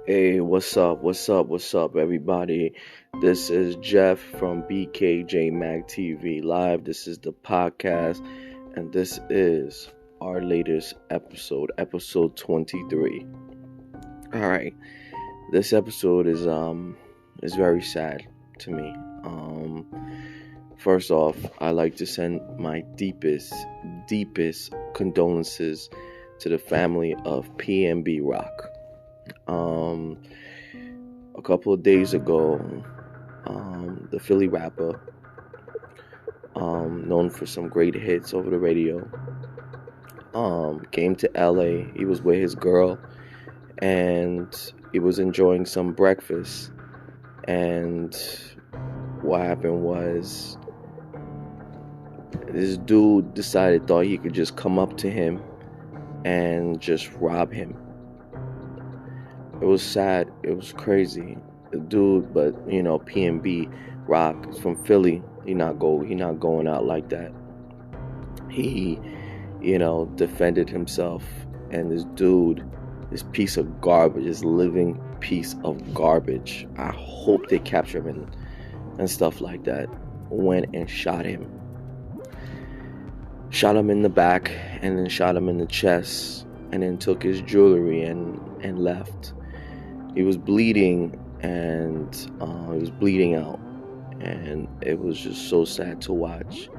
Hey, what's up? What's up? What's up, everybody? This is Jeff from BKJ Mag TV Live. This is the podcast, and this is our latest episode 23. All right, this episode is very sad to me. First off, I like to send my deepest condolences to the family of PNB Rock. A couple of days ago, the Philly rapper, known for some great hits over the radio, came to LA. He was with his girl, and he was enjoying some breakfast. And what happened was, this dude thought he could just come up to him and just rob him. It was sad. It was crazy. The dude, but PNB Rock is from Philly. He not going out like that. He, defended himself. And this dude, this piece of garbage, this living piece of garbage, I hope they capture him and stuff like that, went and shot him. Shot him in the back, and then shot him in the chest, and then took his jewelry and left. He was bleeding, and he was bleeding out, and it was just so sad to watch.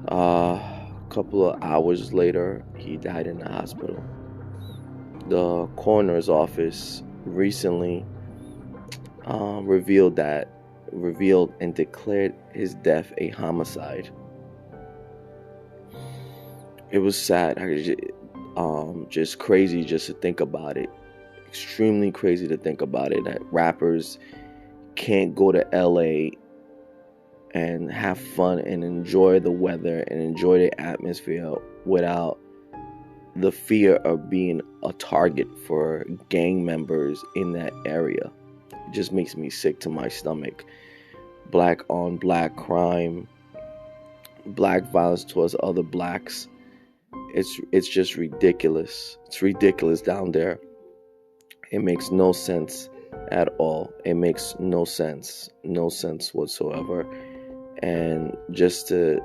A couple of hours later, he died in the hospital. The coroner's office recently revealed and declared his death a homicide. It was sad. Just crazy just to think about it. Extremely crazy to think about it, that rappers can't go to LA and have fun and enjoy the weather and enjoy the atmosphere without the fear of being a target for gang members in that area. It just makes me sick to my stomach. Black on black crime, black violence towards other blacks. It's just ridiculous. It's ridiculous down there. It makes no sense at all. It makes no sense whatsoever. And just to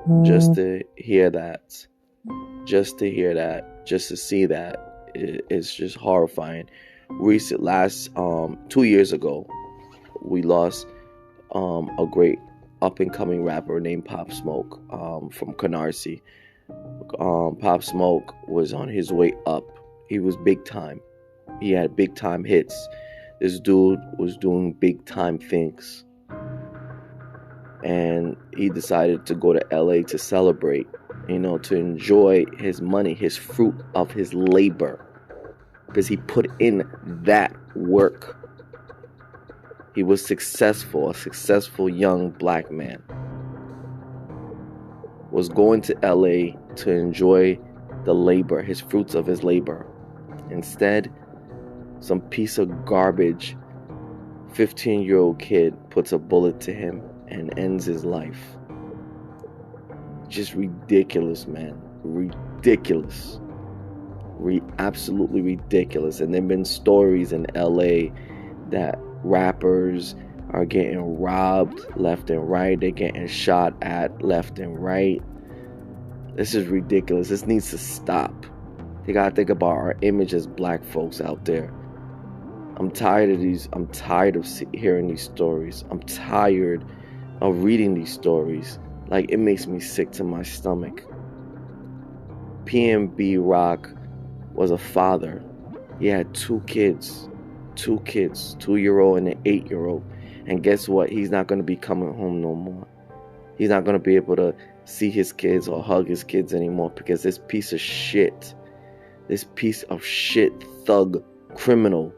hear that, just to see that, it's just horrifying. 2 years ago, we lost a great up and coming rapper named Pop Smoke from Canarsie. Pop Smoke was on his way up. He was big time. He had big time hits. This dude was doing big time things. And he decided to go to LA to celebrate, to enjoy his money, his fruit of his labor. Because he put in that work. He was successful, a successful young black man. Was going to LA to enjoy the labor, his fruits of his labor. Instead, some piece of garbage 15-year-old kid puts a bullet to him and ends his life. Just ridiculous, man. Ridiculous. Absolutely ridiculous. And there have been stories in LA that rappers are getting robbed left and right. They're getting shot at left and right. This is ridiculous. This needs to stop. You gotta think about our image as black folks out there. I'm tired of hearing these stories. I'm tired of reading these stories. Like, it makes me sick to my stomach. PNB Rock was a father. He had two kids, 2-year-old and an 8-year-old. And guess what? He's not going to be coming home no more. He's not going to be able to see his kids or hug his kids anymore because this piece of shit thug criminal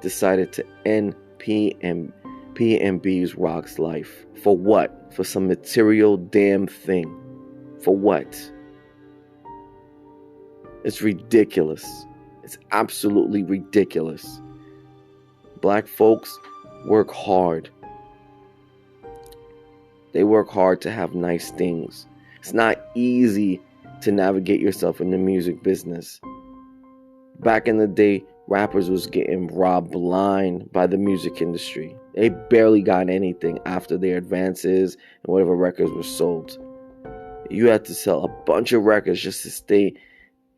decided to end PNB's Rock's life. For what? For some material damn thing. For what? It's ridiculous. It's absolutely ridiculous. Black folks work hard. They work hard to have nice things. It's not easy to navigate yourself in the music business. Back in the day, Rappers was getting robbed blind by the music industry. They barely got anything after their advances and whatever records were sold. You had to sell a bunch of records just to stay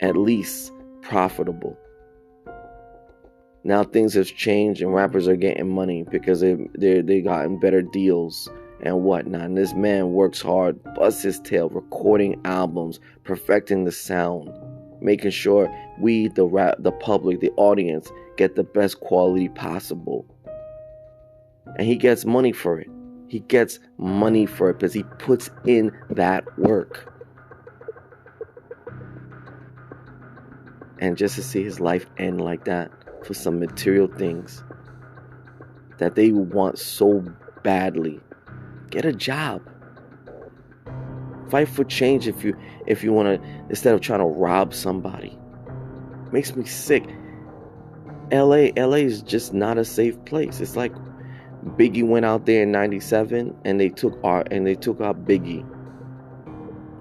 at least profitable. Now things have changed and rappers are getting money because they gotten better deals and whatnot. And this man works hard, busts his tail, recording albums, perfecting the sound, making sure we, the public, the audience, get the best quality possible. And he gets money for it. He gets money for it because he puts in that work. And just to see his life end like that for some material things that they want so badly. Get a job. Fight for change if you want to, instead of trying to rob somebody. Makes me sick. LA is just not a safe place. It's like Biggie went out there in 97 and they took out Biggie,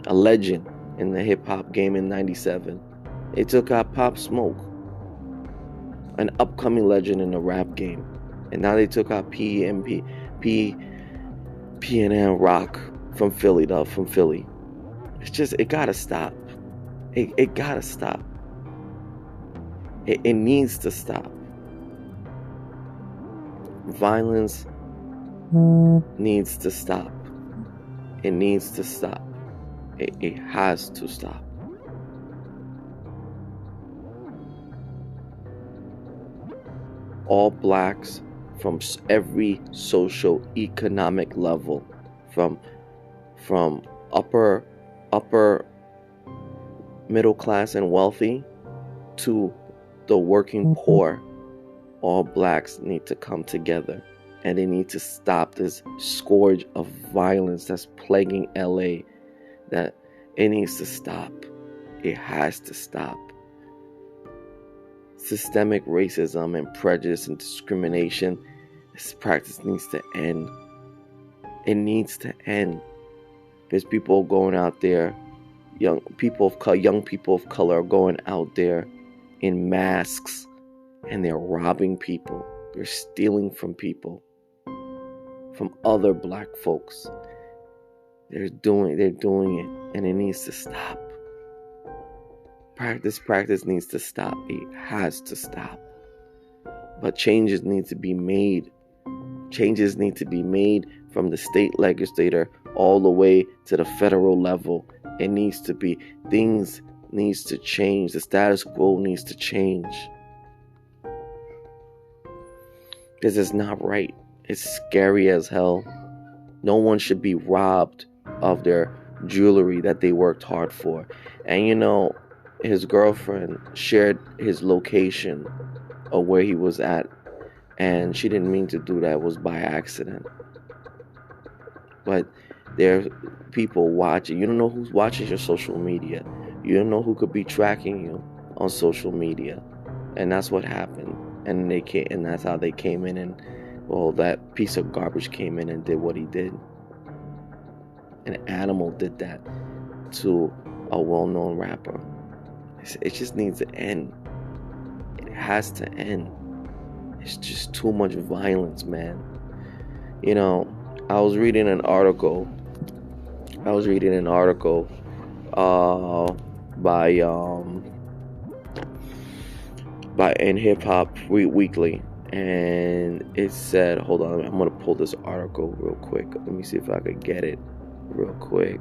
a legend in the hip hop game in 97. They took out Pop Smoke, an upcoming legend in the rap game. And now they took out P&M Rock from Philly. It's just, it gotta stop. It gotta stop. It needs to stop. Violence needs to stop. It needs to stop. It has to stop. All blacks from every socio-economic level, from upper middle class and wealthy to the working poor, all blacks need to come together and they need to stop this scourge of violence that's plaguing LA. That it needs to stop. It has to stop. Systemic racism and prejudice and discrimination, this practice needs to end. It needs to end. There's people going out there, young people of color are going out there in masks and they're robbing people. They're stealing from people, from other black folks. They're doing it, and it needs to stop. Practice needs to stop. It has to stop. But changes need to be made. Changes need to be made from the state legislator all the way to the federal level. It needs to be, things needs to change. The status quo needs to change. Because it's not right. It's scary as hell. No one should be robbed of their jewelry that they worked hard for. And you know, his girlfriend shared his location of where he was at, and she didn't mean to do that. It was by accident. But there are people watching. You don't know who's watching your social media. You don't know who could be tracking you on social media. And that's what happened. And that's how they came in, and well, that piece of garbage came in and did what he did. An animal did that to a well-known rapper. It just needs to end. It has to end. It's just too much violence, man. You know, I was reading an article by in Hip Hop Weekly, and it said, hold on, I'm gonna pull this article real quick. Let me see if I could get it real quick.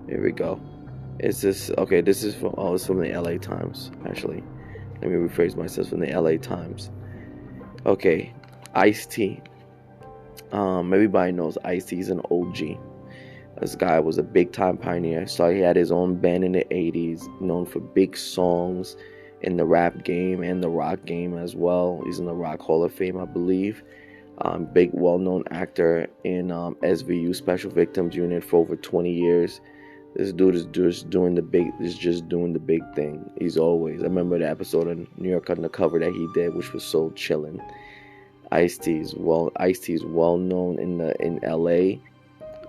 Here we go. This is from the LA Times, actually. Let me rephrase myself, from the LA Times. Okay, Ice-T. Everybody knows Ice-T is an OG. This guy was a big time pioneer. So he had his own band in the 80s, known for big songs in the rap game and the rock game as well. He's in the Rock Hall of Fame, I believe. Big, well-known actor in SVU, Special Victims Unit, for over 20 years. This dude is just doing the big thing. He's always. I remember the episode of New York Undercover that he did, which was so chilling. Ice-T is well known in LA.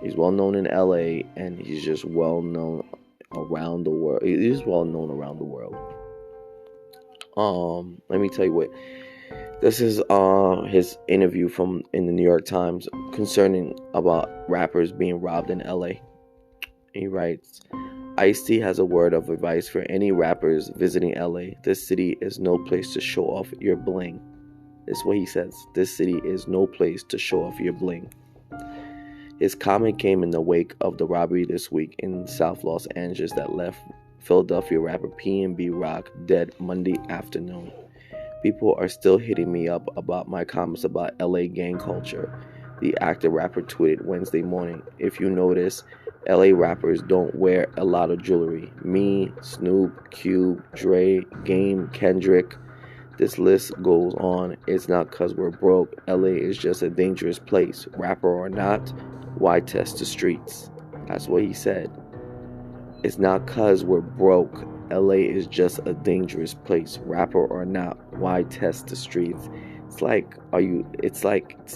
He's well known in LA, and he's just well known around the world. It is well known around the world. Let me tell you what. This is his interview from in the New York Times concerning about rappers being robbed in LA. He writes, Ice-T has a word of advice for any rappers visiting LA. This city is no place to show off your bling. This is what he says. This city is no place to show off your bling. His comment came in the wake of the robbery this week in South Los Angeles that left Philadelphia rapper PNB Rock dead Monday afternoon. People are still hitting me up about my comments about LA gang culture, the actor-rapper tweeted Wednesday morning. If you notice, LA rappers don't wear a lot of jewelry. Me, Snoop, Cube, Dre, Game, Kendrick. This list goes on. It's not cause we're broke. LA is just a dangerous place. Rapper or not, why test the streets? That's what he said. It's not cause we're broke. LA is just a dangerous place. Rapper or not, why test the streets? It's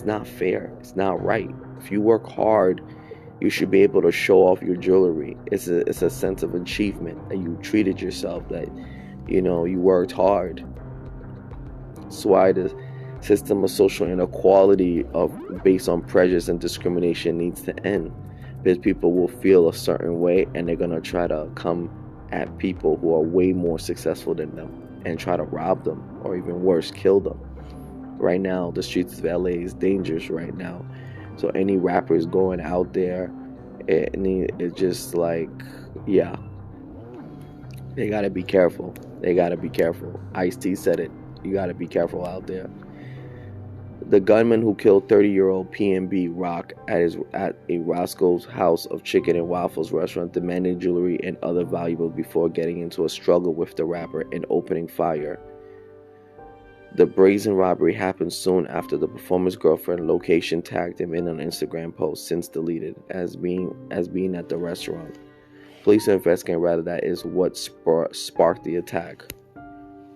not fair. It's not right. If you work hard, you should be able to show off your jewelry. It's a sense of achievement that you treated yourself, that you worked hard. That's why the system of social inequality based on prejudice and discrimination needs to end. Because people will feel a certain way and they're gonna try to come at people who are way more successful than them and try to rob them, or even worse, kill them. Right now, the streets of LA is dangerous right now. So any rappers going out there, it's just like, yeah, they gotta be careful. They gotta be careful. Ice-T said it. You gotta be careful out there. The gunman who killed 30-year-old PNB Rock at a Roscoe's House of Chicken and Waffles restaurant demanded jewelry and other valuables before getting into a struggle with the rapper and opening fire. The brazen robbery happened soon after the performer's girlfriend location tagged him in an Instagram post, since deleted, as being at the restaurant. Police are investigating whether that is what sparked the attack.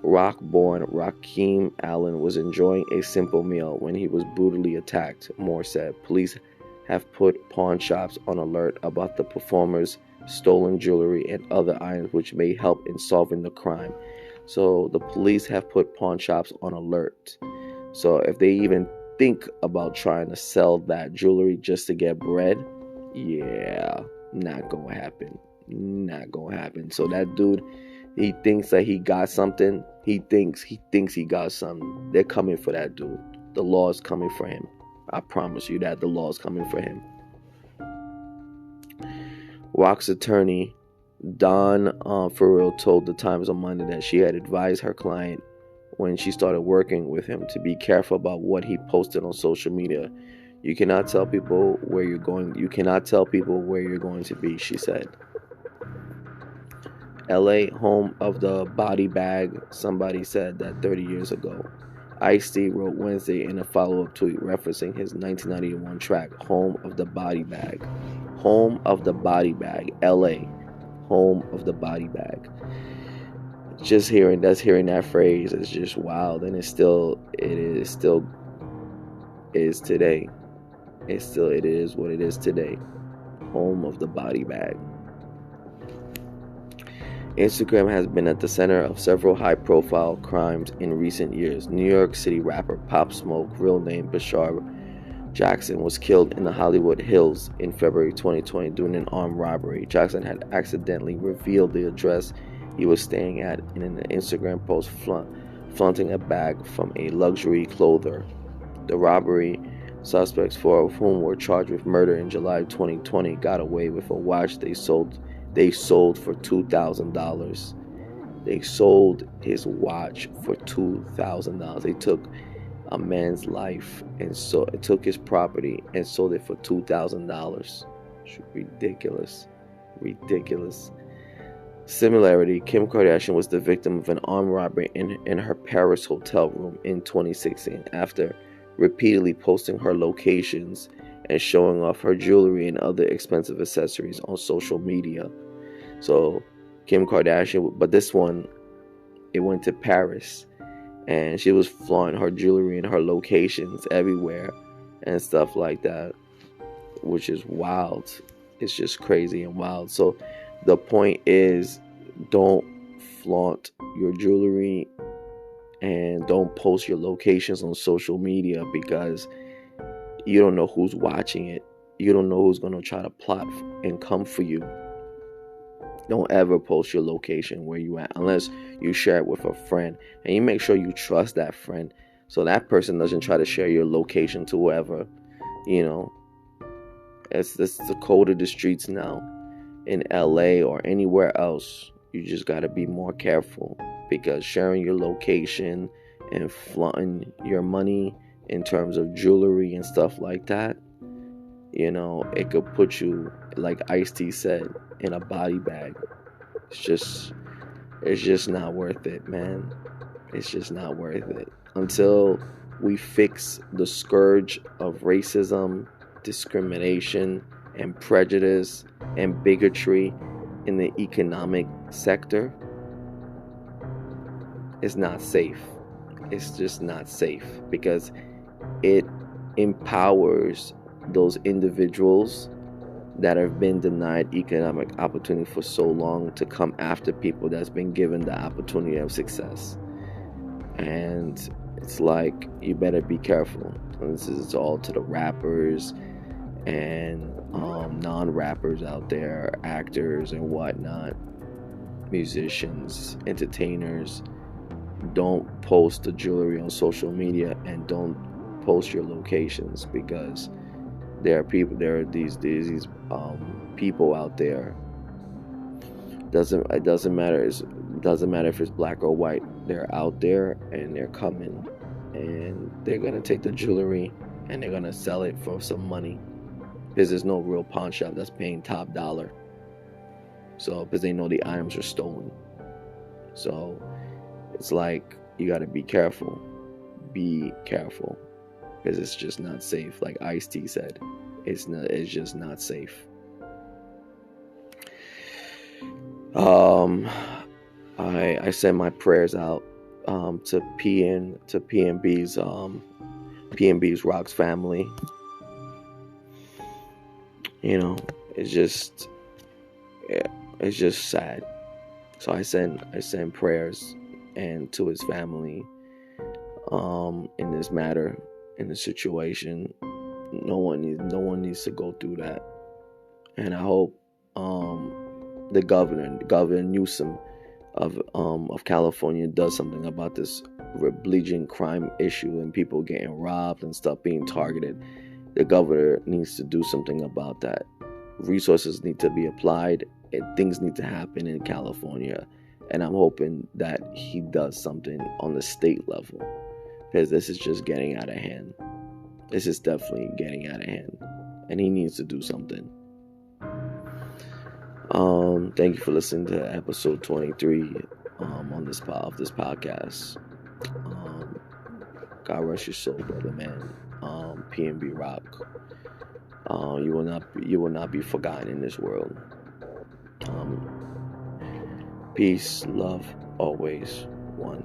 Rock-born Rakeem Allen was enjoying a simple meal when he was brutally attacked, Moore said. Police have put pawn shops on alert about the performer's stolen jewelry and other items which may help in solving the crime. So the police have put pawn shops on alert. So if they even think about trying to sell that jewelry just to get bread, yeah, not gonna happen. Not gonna happen. So that dude, he thinks that he got something. He thinks he got something. They're coming for that dude. The law is coming for him. I promise you that the law is coming for him. Rock's attorney, Dawn Farrell, told the Times on Monday that she had advised her client when she started working with him to be careful about what he posted on social media. You cannot tell people where you're going. You cannot tell people where you're going to be, she said. LA, home of the body bag, somebody said that 30 years ago. Ice-T wrote Wednesday in a follow-up tweet referencing his 1991 track, Home of the Body Bag. Home of the Body Bag, LA, home of the body bag. Just hearing that phrase is just wild, and it is today. It is what it is today. Home of the body bag. Instagram has been at the center of several high-profile crimes in recent years. New York City rapper Pop Smoke, real name Bashar Jackson, was killed in the Hollywood Hills in February 2020 during an armed robbery. Jackson had accidentally revealed the address he was staying at in an Instagram post flaunting a bag from a luxury clothier. The robbery suspects, four of whom were charged with murder in July 2020, got away with a watch they sold for $2,000. They sold his watch for $2,000. They took a man's life and took his property and sold it for $2,000. Ridiculous. Similarity, Kim Kardashian was the victim of an armed robbery in her Paris hotel room in 2016 after repeatedly posting her locations and showing off her jewelry and other expensive accessories on social media. So Kim Kardashian, but this one, it went to Paris, and she was flaunting her jewelry and her locations everywhere and stuff like that, which is wild. It's just crazy and wild. So The point is, don't flaunt your jewelry and don't post your locations on social media, because you don't know who's watching it. You don't know who's going to try to plot and come for you. Don't ever post your location where you at unless you share it with a friend, and you make sure you trust that friend, so that person doesn't try to share your location to whoever. You know, it's the code of the streets now. In LA or anywhere else, you just got to be more careful, because sharing your location and flaunting your money in terms of jewelry and stuff like that, it could put you, like Ice-T said, in a body bag. It's just not worth it, man. It's just not worth it. Until we fix the scourge of racism, discrimination, and prejudice and bigotry in the economic sector, it's not safe. It's just not safe, because it empowers those individuals that have been denied economic opportunity for so long to come after people that's been given the opportunity of success. And it's like, you better be careful. And this is all to the rappers and non-rappers out there, actors and whatnot, musicians, entertainers. Don't post the jewelry on social media, and don't post your locations, because there are these people out there. It doesn't matter if it's black or white. They're out there, and they're coming, and they're gonna take the jewelry and they're gonna sell it for some money, because there's no real pawn shop that's paying top dollar. So, because they know the items are stolen. So it's like, you got to be careful. Be careful, because it's just not safe. Like Ice-T said, it's just not safe. I send my prayers out to PNB's Rock's family. It's just sad. So I send prayers and to his family in this matter, in this situation. No one needs to go through that. And I hope the Governor Newsom of California does something about this bleaching crime issue and people getting robbed and stuff being targeted. The governor needs to do something about that. Resources need to be applied, and things need to happen in California. And I'm hoping that he does something on the state level, because this is just getting out of hand. This is definitely getting out of hand, and he needs to do something. Thank you for listening to episode 23 of this podcast. God rest your soul, brother, man. PNB Rock. You will not be forgotten in this world. Peace, love, always. One.